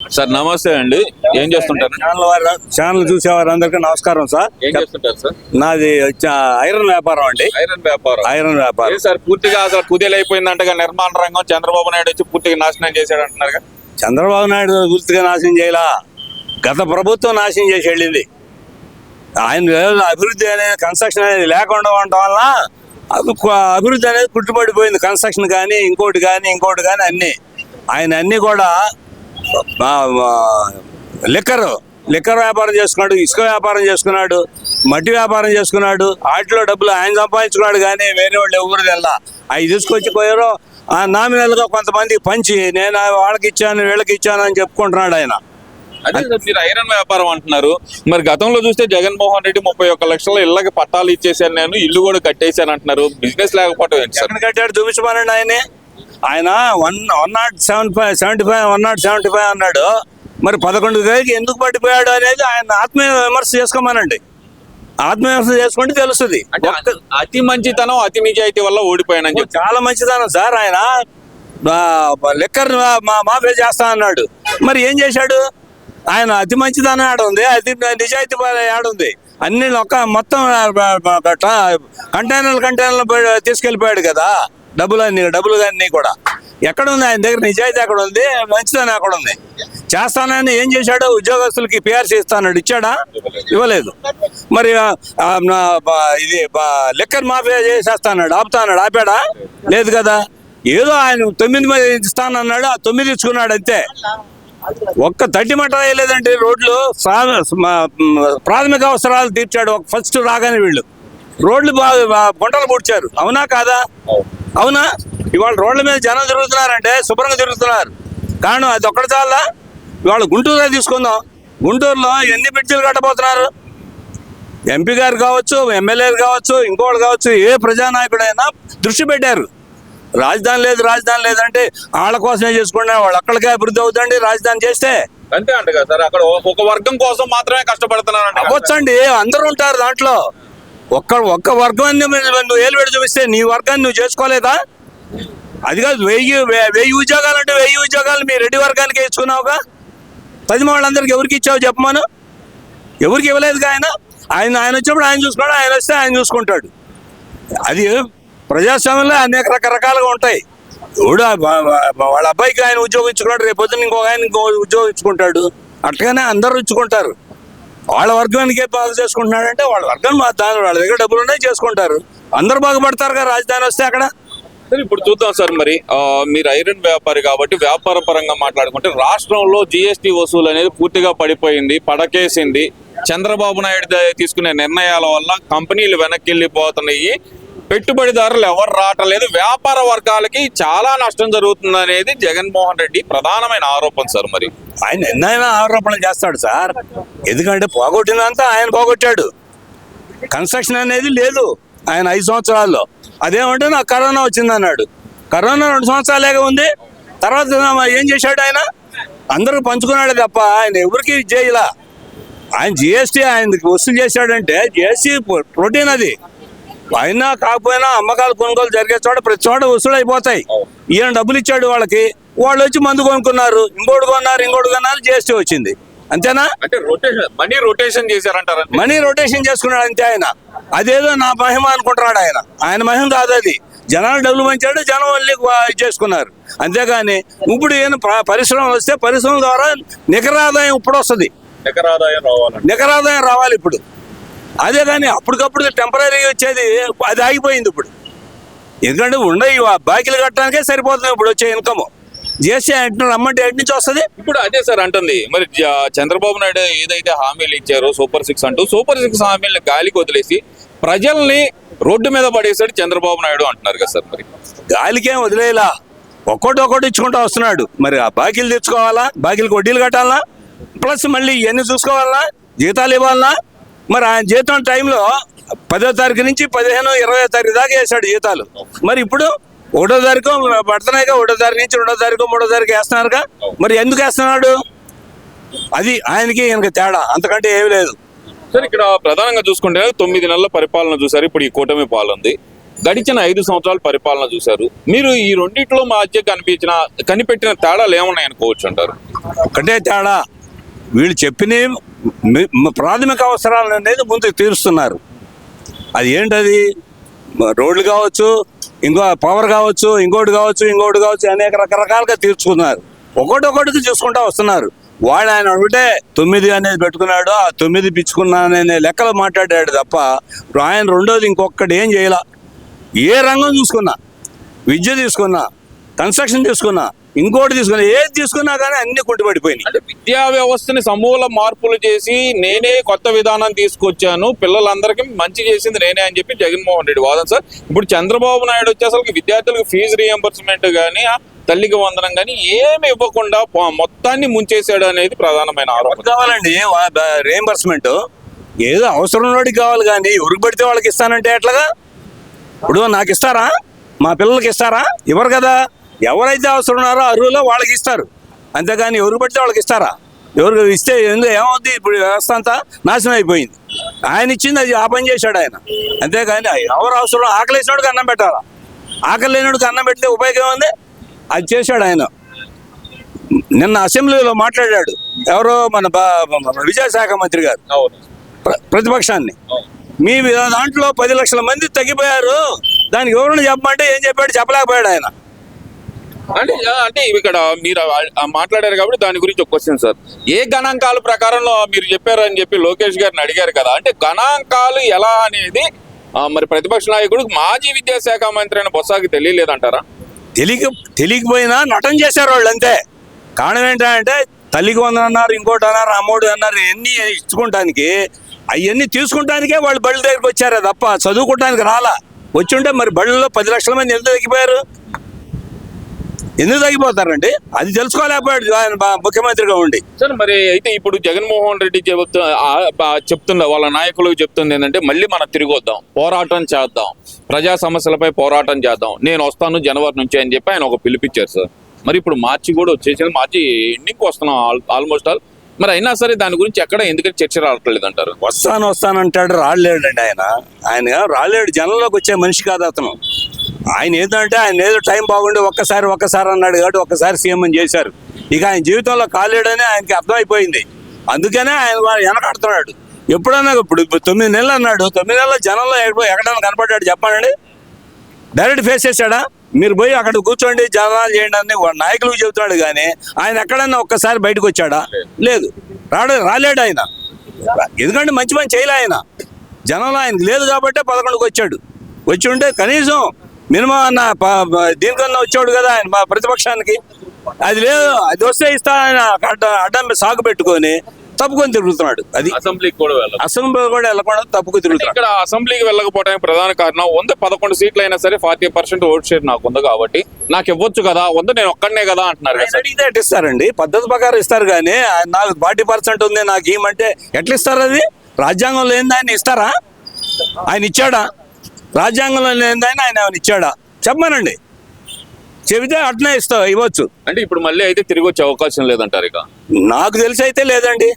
Sir నమస్తే అండి. ఏం చేస్తుంటారు? ఛానల్ చూసేవారు అందరికీ నమస్కారం సార్. ఏం చేస్తుంటారు సార్? నాది ఐరన్ వ్యాపారం అండి. ఐరన్ వ్యాపారం. ఐరన్ వ్యాపారం ఏ సార్ పూర్తిగా అసలు కుదేలైపోయిందంటగా నిర్మాణ రంగం. చంద్రబాబు నాయుడు వచ్చి పూర్తిగా నాశనం చేశాడు అంటున్నారు. చంద్రబాబు నాయుడు పూర్తిగా నాశనం చేయాల, గత ప్రభుత్వం నాశనం చేసి వెళ్ళింది. ఆయన అభివృద్ధి అనేది కన్స్ట్రక్షన్ అనేది లేకుండా ఉండటం వల్ల అభివృద్ధి అనేది కుట్టుబడిపోయింది. కన్స్ట్రక్షన్ కానీ ఇంకోటి కానీ అన్నీ ఆయన అన్నీ కూడా లిక్కర్ వ్యాపారం చేసుకున్నాడు, ఇసుక వ్యాపారం చేసుకున్నాడు, మట్టి వ్యాపారం చేసుకున్నాడు. వాటిలో డబ్బులు ఆయన సంపాదించుకున్నాడు కానీ వేరే వాళ్ళు ఎవరు తెల్లా. అవి తీసుకొచ్చి పోయారో నామినల్గా కొంతమందికి పంచి నేను వాళ్ళకి ఇచ్చాను వీళ్ళకి ఇచ్చాను అని చెప్పుకుంటున్నాడు ఆయన. అదే సార్, మీరు ఐరన్ వ్యాపారం అంటున్నారు. మరి గతంలో చూస్తే జగన్మోహన్ రెడ్డి 31 లక్షల ఇళ్ళకి పట్టాలు ఇచ్చేసాను, నేను ఇల్లు కూడా కట్టేశాను అంటున్నారు. బిజినెస్ లేకపోవడం ఎక్కడ కట్టాడు చూపించమనండి. ఆయన 175 అన్నాడు. మరి 11 గదికి ఎందుకు పట్టిపోయాడు అనేది ఆయన ఆత్మవిమర్శ చేసుకోమనండి. ఆత్మవిమర్శ చేసుకుంటే తెలుస్తుంది. అతి మంచితనం అతి నిజాయితీ వల్ల ఓడిపోయానని చెప్పి చాలా మంచితనం సార్. ఆయన లిక్కర్ మాఫియా చేస్తా అన్నాడు. మరి ఏం చేశాడు? ఆయన అతి మంచితనం ఆడుంది, అతి నిజాయితీ ఆడుంది. అన్ని మొత్తం కంటైనర్లు తీసుకెళ్ళిపోయాడు కదా డబ్బులు అన్నీ కూడా. ఎక్కడ ఉంది ఆయన దగ్గర నిజాయితీ? ఎక్కడ ఉంది మంచితనం? ఎక్కడ ఉంది? చేస్తానని ఏం చేశాడు? ఉద్యోగస్తులకి పిఆర్సీ ఇస్తాడు, ఇచ్చాడా? ఇవ్వలేదు. మరి ఇది లిక్కర్ మాఫియా చేసేస్తాడు, ఆపుతాడు, ఆపాడా? లేదు కదా. ఏదో ఆయన 9 ఇస్తానన్నాడు, ఆ 9 ఇచ్చుకున్నాడు అంతే. ఒక్క తట్టి మట్ట వేయలేదండి. రోడ్లు ప్రాథమిక అవసరాలు తీర్చాడు ఫస్ట్ రాగానే. వీళ్ళు రోడ్లు గుంటలు పూడ్చారు. అవునా కాదా? అవునా? ఇవాళ రోడ్ల మీద జనం తిరుగుతున్నారంటే శుభ్రంగా తిరుగుతున్నారు. కారణం అది ఒక్కటి చాలా. ఇవాళ గుంటూరులో తీసుకుందాం. గుంటూరులో ఎన్ని బ్రిడ్జిలు కట్టబోతున్నారు? ఎంపీ గారు కావచ్చు, ఎమ్మెల్యేలు కావచ్చు, ఇంకోళ్ళు కావచ్చు, ఏ ప్రజానాయకుడైనా దృష్టి పెట్టారు. రాజధాని లేదంటే వాళ్ళ కోసమే చేసుకుంటున్నారు. వాళ్ళు అక్కడికే అభివృద్ధి అవుతుంది రాజధాని చేస్తే. అంతే అంట కదా సార్. అక్కడ ఒక వర్గం కోసం మాత్రమే కష్టపడుతున్నారు. అవ్వచ్చండి, అందరూ ఉంటారు దాంట్లో. ఒక్క వర్గాన్ని నువ్వు ఏలు పెట్టి చూపిస్తే నీ వర్గాన్ని నువ్వు చేసుకోలేదా? అది కాదు. 1000 ఉద్యోగాలు అంటే 1000 ఉద్యోగాలు మీ రెడ్డి వర్గానికి ఇచ్చుకున్నావుగా. 10 వాళ్ళందరికీ ఎవరికి ఇచ్చావు చెప్పమను? ఎవరికి ఇవ్వలేదుగా. ఆయన వచ్చినప్పుడు ఆయన చూసుకున్నాడు, ఆయన వస్తే ఆయన చూసుకుంటాడు. అది ప్రజాస్వామ్యంలో అనేక రకరకాలుగా ఉంటాయి. ఎవడు వాళ్ళ అబ్బాయికి ఆయన ఉద్యోగం ఇచ్చుకున్నాడు, రేపు పొద్దున్న ఇంకో ఉద్యోగం ఇచ్చుకుంటాడు. అట్లానే అందరూ ఇచ్చుకుంటారు. వాళ్ళ వర్గానికే బాగా చేసుకుంటున్నాడంటే వాళ్ళ వర్గం వాళ్ళ దగ్గర డబ్బులు ఉన్నాయి, చేసుకుంటారు. అందరూ బాగుపడతారుగా రాజధాని వస్తే అక్కడ. సరే, ఇప్పుడు చూద్దాం సార్. మరి మీరు ఐరన్ వ్యాపారి కాబట్టి వ్యాపార పరంగా మాట్లాడుకుంటే రాష్ట్రంలో జిఎస్టీ వసూలు అనేది పూర్తిగా పడిపోయింది, పడకేసింది. చంద్రబాబు నాయుడు తీసుకునే నిర్ణయాల వల్ల కంపెనీలు వెనక్కి వెళ్ళిపోతున్నాయి, పెట్టుబడిదారులు ఎవరు రావట్లేదు, వ్యాపార వర్గాలకి చాలా నష్టం జరుగుతుంది అనేది జగన్మోహన్ రెడ్డి ప్రధానమైన ఆరోపణ సార్. మరి ఆయన ఎన్నైనా ఆరోపణలు చేస్తాడు సార్. ఎందుకంటే పోగొట్టినంతా ఆయన పోగొట్టాడు. కన్స్ట్రక్షన్ అనేది లేదు ఆయన 5 సంవత్సరాల్లో. అదేమంటే నాకు కరోనా వచ్చింది అన్నాడు. కరోనా 2 సంవత్సరాలేగా ఉంది. తర్వాత ఏం చేశాడు? ఆయన అందరూ పంచుకున్నాడు తప్ప ఆయన ఎవరికి చేయలా. ఆయన జిఎస్టీ ఆయనకి వసూలు చేశాడంటే జిఎస్టీ ప్రోటీన్ అది. అయినా కాకపోయినా అమ్మకాలు కొనుగోలు జరిగే చోట ప్రతి చోట వసూలు అయిపోతాయి. ఈయన డబ్బులు ఇచ్చాడు వాళ్ళకి, వాళ్ళు వచ్చి మందు కొనుక్కున్నారు, ఇంకోటి కొన్నారు, జిఎస్టీ వచ్చింది. అంతేనా? అంటే మనీ రొటేషన్ చేశారంటారు. మనీ రొటేషన్ చేసుకున్నాడు అంతే. ఆయన అదేదో నా మహిమ అనుకుంటున్నాడు. ఆయన మహిమ కాదు అది. జనాలు డబ్బులు పంచాడు, జనం వెళ్ళి చేసుకున్నారు. అంతేగాని ఇప్పుడు ఈయన పరిశ్రమ వస్తే పరిశ్రమ ద్వారా నికర ఆదాయం ఇప్పుడు వస్తుంది. నికర ఆదాయం రావాలి ఇప్పుడు. అదే కానీ అప్పటికప్పుడు టెంపరీ వచ్చేది అది ఆగిపోయింది ఇప్పుడు. ఎందుకంటే బాకీలు కట్టడానికే సరిపోతుంది ఇప్పుడు వచ్చే ఇన్కమ్. జిఎస్టీ రమ్మంటే ఎటు నుంచి వస్తుంది ఇప్పుడు? అదే సార్ అంటుంది. మరి చంద్రబాబు నాయుడు ఏదైతే హామీలు ఇచ్చారో సూపర్ 6 అంటూ సూపర్ 6 హామీలను గాలికి వదిలేసి ప్రజల్ని రోడ్డు మీద పడేసాడు చంద్రబాబు నాయుడు అంటున్నారు కదా సార్. మరి గాలికేం వదిలేలా, ఒక్కొక్కటి ఇచ్చుకుంటూ వస్తున్నాడు. మరి ఆ బాకీలు తెచ్చుకోవాలా, బాకీలకు వడ్డీలు కట్టాలా, ప్లస్ మళ్ళీ ఇవన్నీ చూసుకోవాలా, జీతాలు ఇవ్వాలా. మరి ఆయన జీతం టైంలో 10వ తారీఖు నుంచి 15, 20వ తారీఖు దాకా వేసాడు జీతాలు. మరి ఇప్పుడు 1వ తారీఖు పడుతున్నాయిగా, 1వ తారీఖు నుంచి 2వ తారీఖు 3వ తారీఖు వేస్తున్నారుగా. మరి ఎందుకు వేస్తున్నాడు? అది ఆయనకి తేడా, అంతకంటే ఏమీ లేదు. సార్, ఇక్కడ ప్రధానంగా చూసుకుంటే 9 నెలల పరిపాలన చూసారు. ఇప్పుడు ఈ కూటమి పాలన ఉంది. గడిచిన 5 సంవత్సరాలు పరిపాలన చూశారు. మీరు ఈ రెండిట్లో మధ్య కనిపెట్టిన తేడాలు ఏమున్నాయి అనుకోవచ్చు అంటారు? ఒకటే తేడా, వీళ్ళు చెప్పిన ప్రాథమిక అవసరాలు అనేది ముందుకు తీరుస్తున్నారు. అది ఏంటది? రోడ్లు కావచ్చు, ఇంకో పవర్ కావచ్చు, ఇంకోటి కావచ్చు అనేక రకరకాలుగా తీర్చుకున్నారు. ఒకటొకటికి చూసుకుంటా వస్తున్నారు. వాడు ఆయన ఒకటే 9 అనేది పెట్టుకున్నాడు, ఆ 9 పిచ్చుకున్నాననే లెక్కలు మాట్లాడాడు తప్ప ఆయన రెండోది ఇంకొకటి ఏం చేయాల. ఏ రంగం చూసుకున్నా, విద్య తీసుకున్నా, కన్స్ట్రక్షన్ తీసుకున్నా, ఇంకోటి తీసుకున్నా, ఏది తీసుకున్నా కానీ అన్ని కుంటుపడిపోయినాయి. అంటే విద్యా వ్యవస్థని సమూల మార్పులు చేసి నేనే కొత్త విధానం తీసుకొచ్చాను, పిల్లలందరికీ మంచి చేసింది నేనే అని చెప్పి జగన్మోహన్ రెడ్డి వాదన సార్. ఇప్పుడు చంద్రబాబు నాయుడు వచ్చి అసలు విద్యార్థులకు ఫీజు రీఎంబర్స్మెంట్ కానీ, తల్లికి వందనం కానీ ఏమి ఇవ్వకుండా మొత్తాన్ని ముంచేశాడు అనేది ప్రధానమైన ఆరోపణ. కావాలండి రీఎంబర్స్మెంట్, ఏదో అవసరం ఉన్నోడికి కావాలి కానీ ఎవరికి పడితే వాళ్ళకి ఇస్తానంటే ఎట్లాగా? ఇప్పుడు నాకు ఇస్తారా? మా పిల్లలకి ఇస్తారా? ఇవ్వరు కదా. ఎవరైతే అవసరం ఉన్నారో అర్హులో వాళ్ళకి ఇస్తారు, అంతేగాని ఎవరికి పడితే వాళ్ళకి ఇస్తారా? ఎవరికి ఇస్తే ఏమవుద్ది? ఇప్పుడు వ్యవస్థ అంతా నాశనం అయిపోయింది. ఆయన ఇచ్చింది అది ఆ పని చేశాడు ఆయన, అంతేగాని ఎవరు అవసరం, ఆకలి వేసినోడికి అన్నం పెట్టాలా, ఆకలి లేనివాడికి అన్నం పెడితే ఉపయోగం ఉంది? అది చేశాడు ఆయన. నిన్న అసెంబ్లీలో మాట్లాడాడు ఎవరో మన విద్యాశాఖ మంత్రి గారు ప్రతిపక్షాన్ని. మీ దాంట్లో 10 లక్షల మంది తగ్గిపోయారు, దానికి ఎవరైనా చెప్పమంటే ఏం చెప్పాడు? చెప్పలేకపోయాడు ఆయన. అంటే ఇక్కడ మీరు మాట్లాడారు కాబట్టి దాని గురించి ఒక క్వశ్చన్ సార్. ఏ గణాంకాల ప్రకారంలో మీరు చెప్పారని చెప్పి లోకేష్ గారిని అడిగారు కదా, అంటే గణాంకాలు ఎలా అనేది మరి ప్రతిపక్ష నాయకుడు మాజీ విద్యాశాఖ మంత్రి అయిన బొత్సకి తెలియలేదంటారా? తెలియకపోయినా నటన చేశారు వాళ్ళు, అంతే. కారణం ఏంటంటే తల్లికి వందనం అన్నారు, ఇంకోటి అన్నారు, అమ్మోడు అన్నారు, ఎన్ని ఇచ్చుకోవటానికి, అవన్నీ తీసుకుంటానికే వాళ్ళు బళ్ళ దగ్గరికి వచ్చారే తప్ప చదువుకోవటానికి రాలా. వచ్చి ఉంటే మరి బళ్ళలో 10 లక్షల మంది ఎందుకు తగ్గిపోయారు? ఎందుకు తగ్గిపోతారండి? అది తెలుసుకోలేకపోయాడు ఆయన ముఖ్యమంత్రిగా ఉండి. సార్ మరి అయితే ఇప్పుడు జగన్మోహన్ రెడ్డి చెప్తున్న వాళ్ళ నాయకులకు చెప్తుంది ఏంటంటే మళ్ళీ మనం తిరిగి వద్దాం, పోరాటం చేద్దాం, ప్రజా సమస్యలపై పోరాటం చేద్దాం, నేను వస్తాను జనవరి నుంచి అని చెప్పి ఆయన ఒక పిలిపించారు సార్. మరి ఇప్పుడు మార్చి కూడా వచ్చేసింది, మార్చి ఎండింగ్కి వస్తున్నాం ఆల్మోస్ట్ ఆల్. మరి అయినా సరే దాని గురించి ఎక్కడ ఎందుకంటే చర్చ రావట్లేదు అంటారు? వస్తానంటాడు, రాలేడండి ఆయన రాలేడు. జనంలోకి వచ్చే మనిషి కాదు అతను. ఆయన ఏంటంటే ఆయన ఏదో టైం బాగుండి ఒక్కసారి అన్నాడు కాబట్టి ఒక్కసారి సీఎం అని చేశారు. ఇక ఆయన జీవితంలో కాలేడని ఆయనకి అర్థమైపోయింది. అందుకనే ఆయన వెనకాడుతున్నాడు. ఎప్పుడన్నా ఇప్పుడు 9 నెలలు అన్నాడు, 9 నెలల జనంలో ఎక్కడైనా కనపడ్డాడు చెప్పానండి? డైరెక్ట్ ఫేస్ చేశాడా? మీరు పోయి అక్కడ కూర్చోండి, జనాలు చేయండి అని నాయకులకు చెబుతున్నాడు కానీ ఆయన ఎక్కడన్నా ఒక్కసారి బయటకు వచ్చాడా? లేదు, రాలేడు ఆయన. ఎందుకంటే మంచి పని చేయలే ఆయన. జనంలో ఆయనకు లేదు కాబట్టి 11కి వచ్చాడు. వచ్చి ఉంటే కనీసం మినిమం అన్న దీనికన్నా వచ్చాడు కదా ఆయన మా ప్రతిపక్షానికి. అది లేదు, అది వస్తే ఇస్తా ఆయన అడ్డం సాగు పెట్టుకొని తప్పుకొని తిరుగుతున్నాడు. అది అసెంబ్లీ కూడా వెళ్ళకుండా తప్పుకు తిరుగుతున్నాడు. ఇక్కడ అసెంబ్లీకి వెళ్ళకపోవడానికి ప్రధాన కారణం 11 సీట్లు అయినా సరే 40% ఓట్ షేర్ నాకు ఉంది కాబట్టి నాకు ఇవ్వచ్చు కదా, నేను ఒక్కడనే కదా అంటున్నారు. అడిగితే ఎట్లా ఇస్తారండి? పద్ధతి ప్రకారం ఇస్తారు కానీ నాకు 40% ఉంది నాకు ఏమంటే ఎట్లా ఇస్తారు? అది రాజ్యాంగంలో ఏంది? ఆయన ఇస్తారా? ఆయన ఇచ్చాడా? రాజ్యాంగంలో లేదని ఆయన ఇచ్చాడా? చెప్పమనండి. చెబితే అట్నే ఇవ్వచ్చు. అంటే ఇప్పుడు మళ్ళీ అయితే తిరిగి వచ్చే అవకాశం లేదంటారు? ఇక నాకు తెలిసి అయితే లేదండి.